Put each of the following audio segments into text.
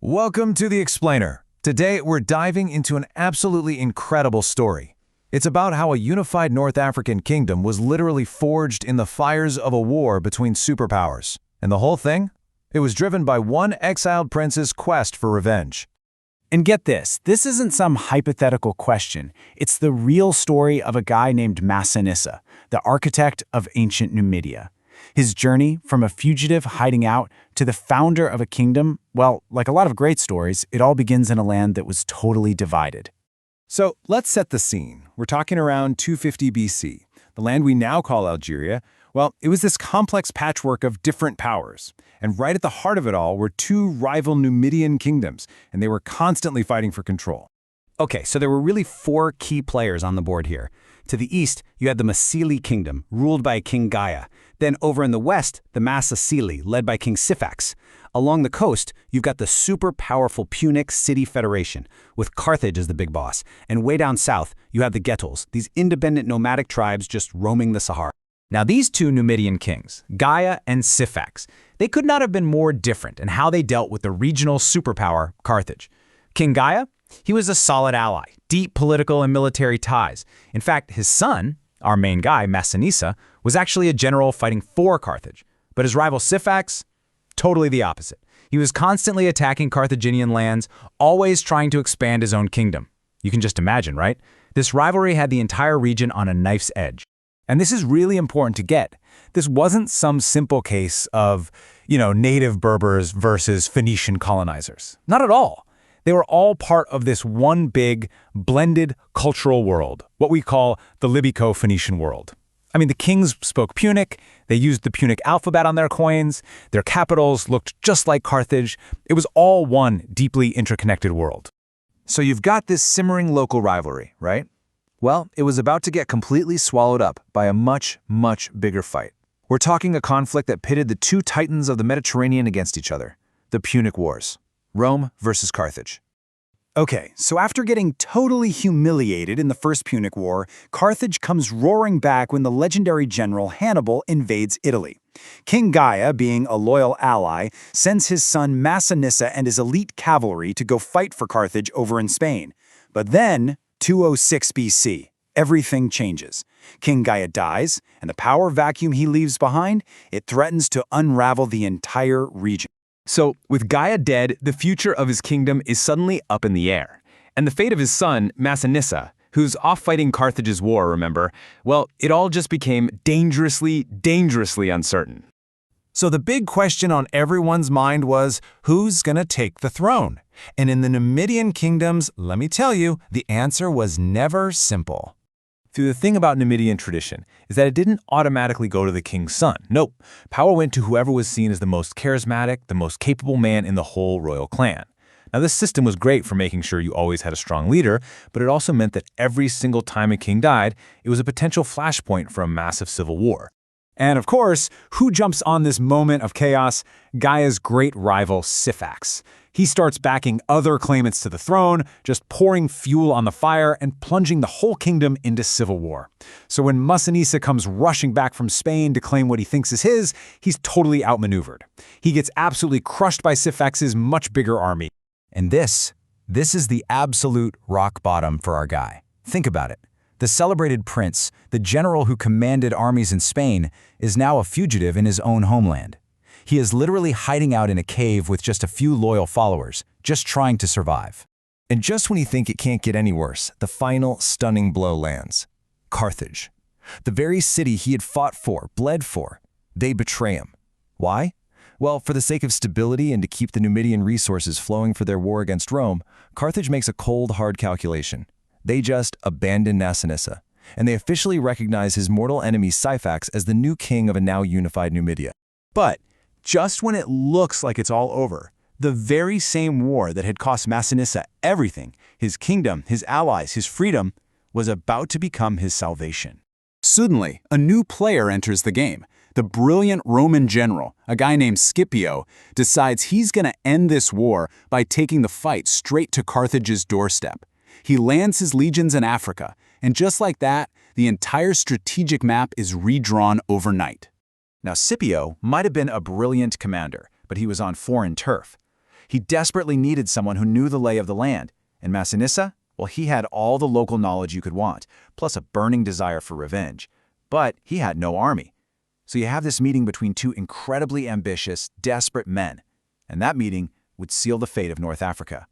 Welcome to The Explainer. Today, we're diving into an absolutely incredible story. It's about how a unified North African kingdom was literally forged in the fires of a war between superpowers. And the whole thing? It was driven by one exiled prince's quest for revenge. And get this isn't some hypothetical question. It's the real story of a guy named Massinissa, the architect of ancient Numidia. His journey from a fugitive hiding out to the founder of a kingdom, well, like a lot of great stories, it all begins in a land that was totally divided. So let's set the scene. We're talking around 250 BC. The land we now call Algeria, well, it was this complex patchwork of different powers. And right at the heart of it all were two rival Numidian kingdoms, and they were constantly fighting for control. Okay, so there were really four key players on the board here. To the east, you had the Massyli kingdom, ruled by King Gaia. Then over in the west, the Masaesyli, led by King Syphax. Along the coast, you've got the super powerful Punic City Federation, with Carthage as the big boss. And way down south, you have the Ghettos, these independent nomadic tribes just roaming the Sahara. Now these two Numidian kings, Gaia and Syphax, they could not have been more different in how they dealt with the regional superpower, Carthage. King Gaia? He was a solid ally, deep political and military ties. In fact, his son, our main guy, Massinissa, was actually a general fighting for Carthage. But his rival Syphax? Totally the opposite. He was constantly attacking Carthaginian lands, always trying to expand his own kingdom. You can just imagine, right? This rivalry had the entire region on a knife's edge. And this is really important to get. This wasn't some simple case of, native Berbers versus Phoenician colonizers. Not at all. They were all part of this one big, blended cultural world, what we call the Libyco-Phoenician world. I mean, the kings spoke Punic, they used the Punic alphabet on their coins, their capitals looked just like Carthage. It was all one deeply interconnected world. So you've got this simmering local rivalry, right? Well, it was about to get completely swallowed up by a much, much bigger fight. We're talking a conflict that pitted the two titans of the Mediterranean against each other, the Punic Wars. Rome versus Carthage. Okay, so after getting totally humiliated in the First Punic War, Carthage comes roaring back when the legendary general Hannibal invades Italy. King Gaia, being a loyal ally, sends his son Massinissa and his elite cavalry to go fight for Carthage over in Spain. But then, 206 BC, everything changes. King Gaia dies, and the power vacuum he leaves behind, it threatens to unravel the entire region. So, with Gaia dead, the future of his kingdom is suddenly up in the air. And the fate of his son, Massinissa, who's off fighting Carthage's war, remember, well, it all just became dangerously, dangerously uncertain. So the big question on everyone's mind was, who's gonna take the throne? And in the Numidian kingdoms, let me tell you, the answer was never simple. The thing about Numidian tradition is that it didn't automatically go to the king's son. Nope. Power went to whoever was seen as the most charismatic, the most capable man in the whole royal clan. Now, this system was great for making sure you always had a strong leader, but it also meant that every single time a king died, it was a potential flashpoint for a massive civil war. And of course, who jumps on this moment of chaos? Gaia's great rival, Syphax. He starts backing other claimants to the throne, just pouring fuel on the fire and plunging the whole kingdom into civil war. So when Massinissa comes rushing back from Spain to claim what he thinks is his, he's totally outmaneuvered. He gets absolutely crushed by Syphax's much bigger army. And this is the absolute rock bottom for our guy. Think about it. The celebrated prince, the general who commanded armies in Spain, is now a fugitive in his own homeland. He is literally hiding out in a cave with just a few loyal followers, just trying to survive. And just when you think it can't get any worse, the final stunning blow lands. Carthage. The very city he had fought for, bled for. They betray him. Why? Well, for the sake of stability and to keep the Numidian resources flowing for their war against Rome, Carthage makes a cold, hard calculation. They just abandon Massinissa, and they officially recognize his mortal enemy Syphax as the new king of a now unified Numidia. But just when it looks like it's all over, the very same war that had cost Massinissa everything, his kingdom, his allies, his freedom, was about to become his salvation. Suddenly, a new player enters the game. The brilliant Roman general, a guy named Scipio, decides he's going to end this war by taking the fight straight to Carthage's doorstep. He lands his legions in Africa, and just like that, the entire strategic map is redrawn overnight. Now, Scipio might have been a brilliant commander, but he was on foreign turf. He desperately needed someone who knew the lay of the land. And Massinissa? Well, he had all the local knowledge you could want, plus a burning desire for revenge. But he had no army. So you have this meeting between two incredibly ambitious, desperate men. And that meeting would seal the fate of North Africa.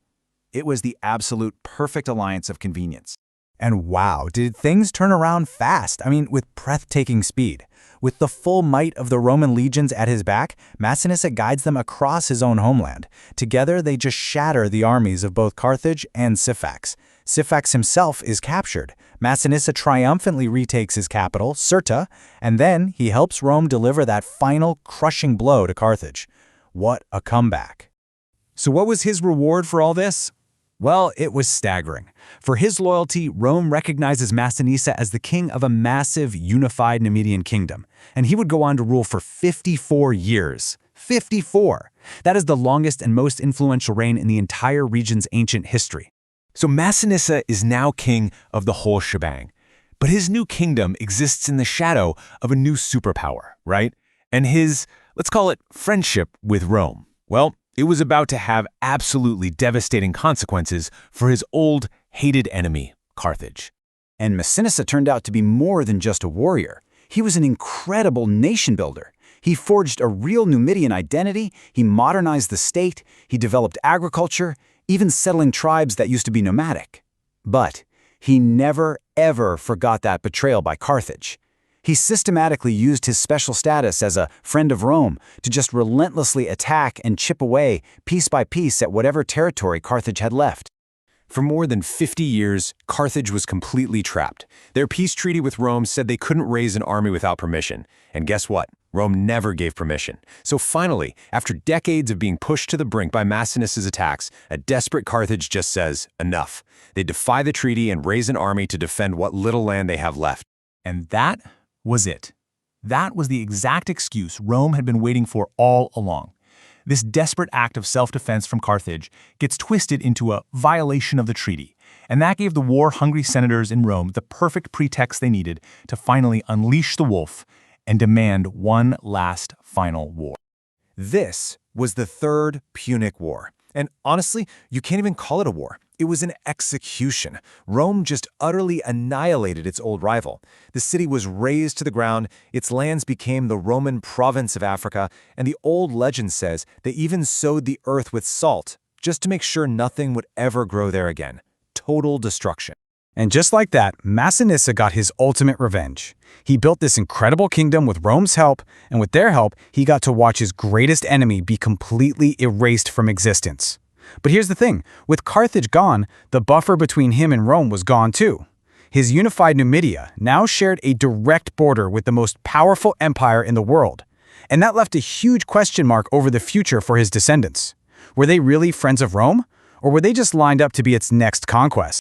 It was the absolute perfect alliance of convenience. And wow, did things turn around fast? I mean, with breathtaking speed. With the full might of the Roman legions at his back, Massinissa guides them across his own homeland. Together, they just shatter the armies of both Carthage and Syphax. Syphax himself is captured. Massinissa triumphantly retakes his capital, Cette, and then he helps Rome deliver that final crushing blow to Carthage. What a comeback. So what was his reward for all this? Well, it was staggering. For his loyalty, Rome recognizes Massinissa as the king of a massive, unified Numidian kingdom, and he would go on to rule for 54 years. 54! That is the longest and most influential reign in the entire region's ancient history. So Massinissa is now king of the whole shebang. But his new kingdom exists in the shadow of a new superpower, right? And his, let's call it, friendship with Rome. Well, it was about to have absolutely devastating consequences for his old, hated enemy, Carthage. And Massinissa turned out to be more than just a warrior. He was an incredible nation builder. He forged a real Numidian identity, he modernized the state, he developed agriculture, even settling tribes that used to be nomadic. But he never, ever forgot that betrayal by Carthage. He systematically used his special status as a friend of Rome to just relentlessly attack and chip away, piece by piece, at whatever territory Carthage had left. For more than 50 years, Carthage was completely trapped. Their peace treaty with Rome said they couldn't raise an army without permission. And guess what? Rome never gave permission. So finally, after decades of being pushed to the brink by Massinissa's attacks, a desperate Carthage just says, enough. They defy the treaty and raise an army to defend what little land they have left. And that was it. That was the exact excuse Rome had been waiting for all along. This desperate act of self-defense from Carthage gets twisted into a violation of the treaty, and that gave the war-hungry senators in Rome the perfect pretext they needed to finally unleash the wolf and demand one last final war. This was the Third Punic War. And honestly, you can't even call it a war. It was an execution. Rome just utterly annihilated its old rival. The city was razed to the ground, its lands became the Roman province of Africa, and the old legend says they even sowed the earth with salt, just to make sure nothing would ever grow there again. Total destruction. And just like that, Massinissa got his ultimate revenge. He built this incredible kingdom with Rome's help, and with their help, he got to watch his greatest enemy be completely erased from existence. But here's the thing, with Carthage gone, the buffer between him and Rome was gone too. His unified Numidia now shared a direct border with the most powerful empire in the world. And that left a huge question mark over the future for his descendants. Were they really friends of Rome? Or were they just lined up to be its next conquest?